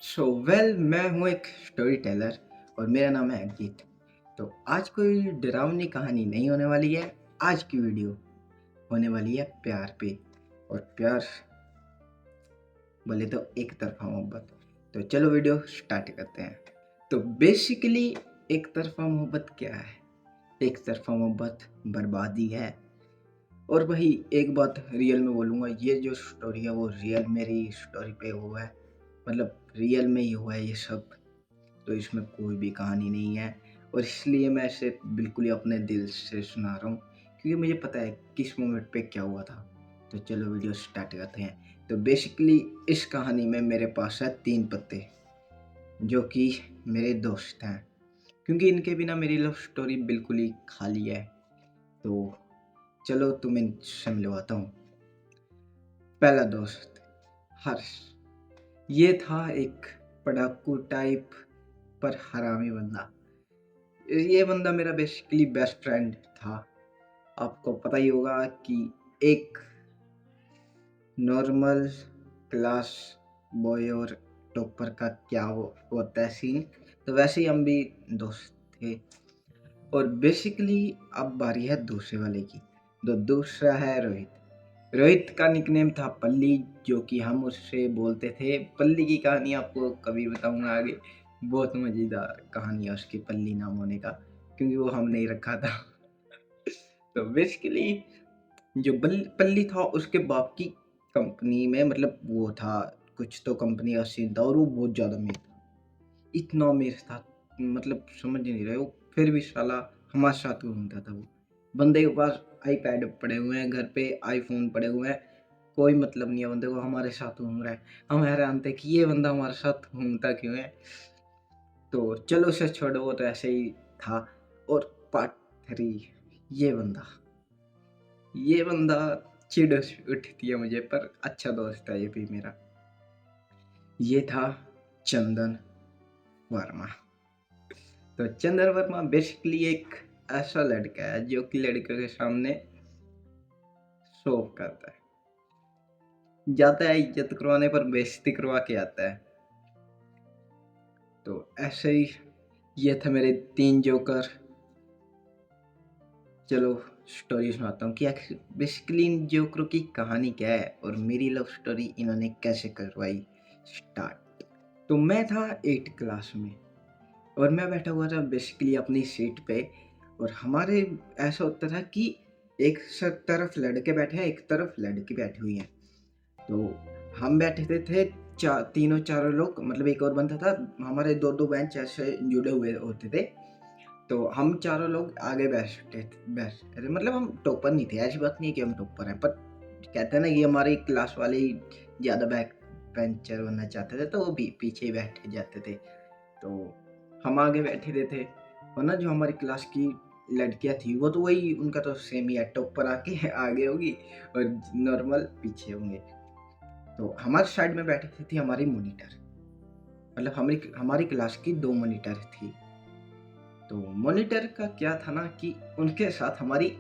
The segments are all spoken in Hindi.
मैं हूँ एक स्टोरी टेलर और मेरा नाम है अजीत। तो आज कोई डरावनी कहानी नहीं होने वाली है। आज की वीडियो होने वाली है प्यार पे। और प्यार बोले तो एक तरफा मोहब्बत। तो चलो वीडियो स्टार्ट करते हैं। तो बेसिकली एक तरफा मोहब्बत क्या है? एक तरफा मोहब्बत बर्बादी है। और वही एक बात रियल में बोलूँगा, ये जो स्टोरी है वो रियल मेरी स्टोरी पे हुआ है। मतलब रियल में ही हुआ है ये सब। तो इसमें कोई भी कहानी नहीं है और इसलिए मैं इसे बिल्कुल ही अपने दिल से सुना रहा हूँ, क्योंकि मुझे पता है किस मोमेंट पे क्या हुआ था। तो चलो वीडियो स्टार्ट करते हैं। तो बेसिकली इस कहानी में मेरे पास है 3 पत्ते, जो कि मेरे दोस्त हैं, क्योंकि इनके बिना मेरी लव स्टोरी बिल्कुल ही खाली है। तो चलो तुम्हें इनसे मिलवाता हूँ। पहला दोस्त हर्ष। ये था एक पढ़ाकू टाइप पर हरामी बंदा। ये बंदा मेरा बेसिकली बेस्ट फ्रेंड था। आपको पता ही होगा कि एक नॉर्मल क्लास बॉय और टॉपर का क्या वो होता है सीन। तो वैसे ही हम भी दोस्त थे। और बेसिकली अब बारी है दूसरे वाले की। तो दूसरा है रोहित। रोहित का निकनेम था पल्ली, जो कि हम उससे बोलते थे। पल्ली की कहानी आपको कभी बताऊंगा आगे। बहुत मज़ेदार कहानी है उसकी पल्ली नाम होने का, क्योंकि वो हम नहीं रखा था। तो बेसिकली जो पल्ली था उसके बाप की कंपनी में, मतलब वो था कुछ तो कंपनी का सीन था, और वो बहुत ज़्यादा अमीर था। इतना अमीर था, मतलब समझ ही नहीं रहे वो। फिर भी साला हमारे साथ घूमता था वो। बंदे के पास आईपैड पड़े हुए हैं, घर पे आईफोन पड़े हुए हैं, कोई मतलब नहीं है बंदे को, हमारे साथ घूम रहा है। हम हैरान थे कि ये बंदा हमारे साथ घूमता क्यों है। तो चलो उसे छोड़ो, वो तो ऐसे ही था। और पार्ट 3, ये बंदा ये बंदा चिढ़ उठती है मुझे, पर अच्छा दोस्त है ये भी मेरा। ये था चंदन वर्मा। तो चंदन वर्मा बेसिकली एक ऐसा लड़का है जो कि लड़कियों के सामने शो ऑफ करता है, जाता है इज्जत करवाने पर बेइज्जती करवा के आता है। तो ऐसे ही ये थे मेरे 3 जोकर। चलो स्टोरी सुनाता हूँ कि बेसिकली इन जोकरों की कहानी क्या है और मेरी लव स्टोरी इन्होंने कैसे करवाई स्टार्ट। तो मैं था 8 क्लास में और मैं बैठा हुआ था बेसिकली अपनी सीट पे। और हमारे ऐसा होता था कि एक तरफ लड़के बैठे हैं, एक तरफ लड़की बैठी हुई हैं। तो हम बैठे थे तीनों चारों लोग, मतलब एक और बंदा था। हमारे 2-2 बेंच ऐसे जुड़े हुए होते थे। तो हम चारों लोग आगे बैठते थे। मतलब हम टॉपर नहीं थे, ऐसी बात नहीं है कि हम टॉपर हैं, पर कहते हैं ना कि हमारी क्लास वाले ही ज़्यादा बैक बेंचर बनना चाहते थे, तो वो भी पीछे ही बैठ जाते थे। तो हम आगे बैठे रहते। और ना जो हमारी क्लास की लड़कियां थी वो तो वही, उनका तो सेम ही है, टॉपर आके आगे होगी और नॉर्मल पीछे होंगे। तो हमारे साइड में बैठी थी हमारी मॉनिटर। मतलब हमारी हमारी क्लास की 2 मॉनिटर थी। तो मॉनिटर का क्या था ना कि उनके साथ हमारी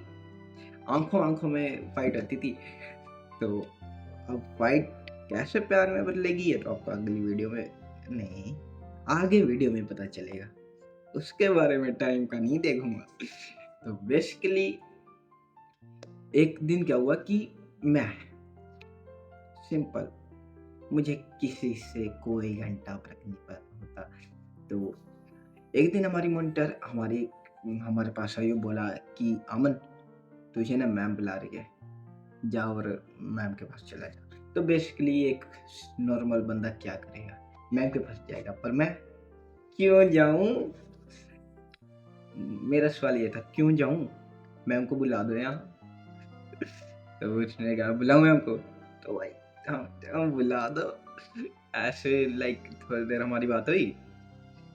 आंखों आंखों में फाइट होती थी। तो अब फाइट कैसे प्यार में बदलेगी ये तो आपको अगली वीडियो में, नहीं, आगे वीडियो में पता चलेगा। उसके बारे में टाइम का नहीं देखूंगा। तो बेसिकली एक दिन क्या हुआ कि मैं सिंपल, मुझे किसी से कोई घंटा फर्क नहीं होता। तो एक दिन हमारी मॉनिटर हमारे पास आई और बोला कि अमन, तुझे ना मैम बुला रही है, जा और मैम के पास चला जा। तो बेसिकली एक नॉर्मल बंदा क्या करेगा, मैम के पास जाएगा। पर मैं क्यों जाऊं, मेरा सवाल ये था क्यों जाऊं, मैम को बुला दो यहाँ। तो उसने कहा बुलाऊं मैम को। तो भाई हम बुला दो। ऐसे लाइक थोड़ी देर हमारी बात हुई।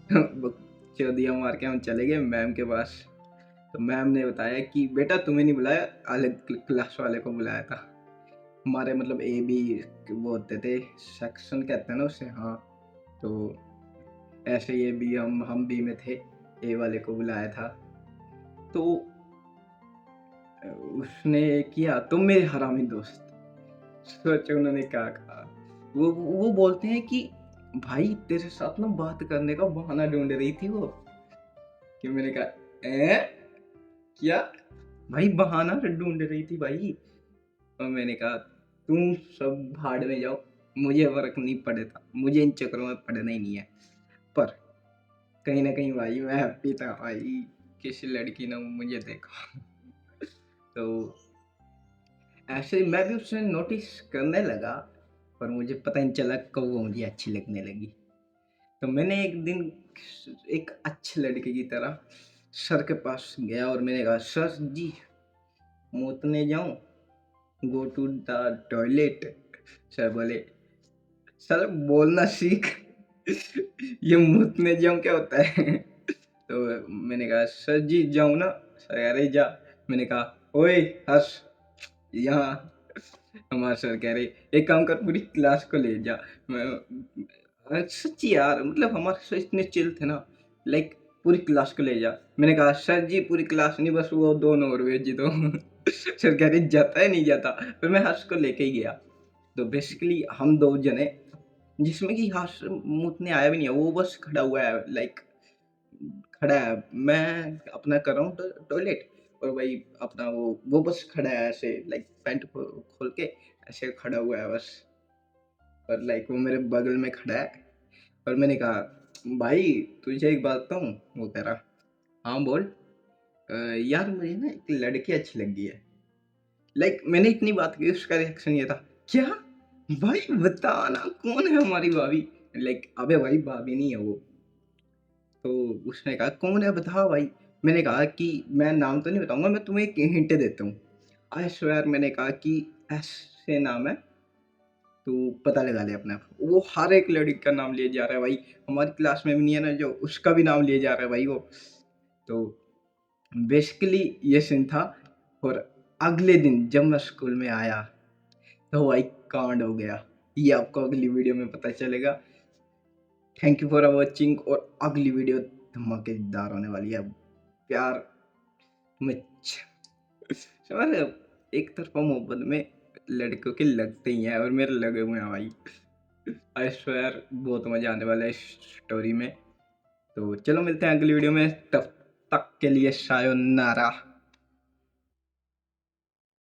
चौधिया मार के हम चले गए मैम के पास। तो मैम ने बताया कि बेटा तुम्हें नहीं बुलाया, अलग क्लास वाले को बुलाया था। हमारे मतलब ए बी वो होते थे, सेक्शन कहते हैं ना उसे, हाँ। तो ऐसे ये भी हम बी में थे, ए वाले को बुलाया था। तो उसने किया, तुम मेरे हरामी दोस्त। सोचो उन्होंने क्या कहा। वो बोलते हैं कि भाई तेरे साथ ना बात करने का बहाना ढूंढ रही थी वो। कि मैंने कहा क्या? भाई बहाना ढूंढ रही थी भाई। और मैंने कहा तुम सब भाड़ में जाओ, मुझे फर्क नहीं पड़ता, मुझे इन चक्करों में पड़ना ही नहीं है। पर कहीं ना कहीं भाई मैं हैप्पी था भाई, किसी लड़की ने मुझे देखा। तो ऐसे मैं भी उससे नोटिस करने लगा, पर मुझे पता नहीं चला कब वो मुझे अच्छी लगने लगी। तो मैंने एक दिन एक अच्छे लड़के की तरह सर के पास गया और मैंने कहा सर जी मूतने जाऊं, go to the toilet. Sir बोले सर बोलना सीख। ये मूतने जाऊं क्या होता है? तो मैंने कहा सर जी जाऊं ना? सर कह रहे जा। मैंने कहा ओए हर्ष, यहाँ हमारे सर कह रहे एक काम कर पूरी क्लास को ले जा। सच्ची यार, मतलब हमारे सर इतने चिल थे ना, लाइक पूरी क्लास को ले जा। मैंने कहा सर जी पूरी क्लास नहीं, बस वो दोनों और भेज दो। सर कह रहे जाता है नहीं जाता। फिर मैं हर्ष को लेके ही गया। तो बेसिकली हम दो जने, जिसमें कि हर्ष मुझने आया भी नहीं है, वो बस खड़ा हुआ है, लाइक खड़ा है। मैं अपना कर रहा हूँ टॉयलेट, और भाई अपना वो बस खड़ा है ऐसे, लाइक पैंट खोल के ऐसे खड़ा हुआ है बस। और लाइक वो मेरे बगल में खड़ा है। और मैंने कहा भाई तुझे एक बात बताऊं? वो कह रहा हाँ बोल। यार मुझे ना एक लड़की अच्छी लगी है। लाइक मैंने इतनी बात की, उसका रिएक्शन ये था क्या? भाई बता ना कौन है हमारी भाभी? लाइक अबे भाई भाभी नहीं है वो। तो उसने कहा कौन है बता भाई। मैंने कहा कि मैं नाम तो नहीं बताऊंगा, मैं तुम्हें एक हिंट देता हूँ। आई स्वेयर मैंने कहा कि ऐसे नाम है, तू पता लगा ले अपने आप। वो हर एक लड़की का नाम लिए जा रहा है भाई। हमारी क्लास में भी नहीं है ना जो, उसका भी नाम लिए जा रहा है भाई वो। तो बेसिकली ये सीन था। और अगले दिन जब मैं स्कूल में आया तो भाई कांड हो गया। ये आपको अगली वीडियो में पता चलेगा। थैंक यू फॉर वॉचिंग, और अगली वीडियो धमाकेदार होने वाली है। प्यार में समझ रहे हो? एक तरफा मोहब्बत में लड़कों के लगते ही हैं, और मेरे लगे हुए हैं भाई। आई स्वेयर बहुत मजा आने वाला है इस स्टोरी में। तो चलो मिलते हैं अगली वीडियो में, तब तक के लिए सायोनारा।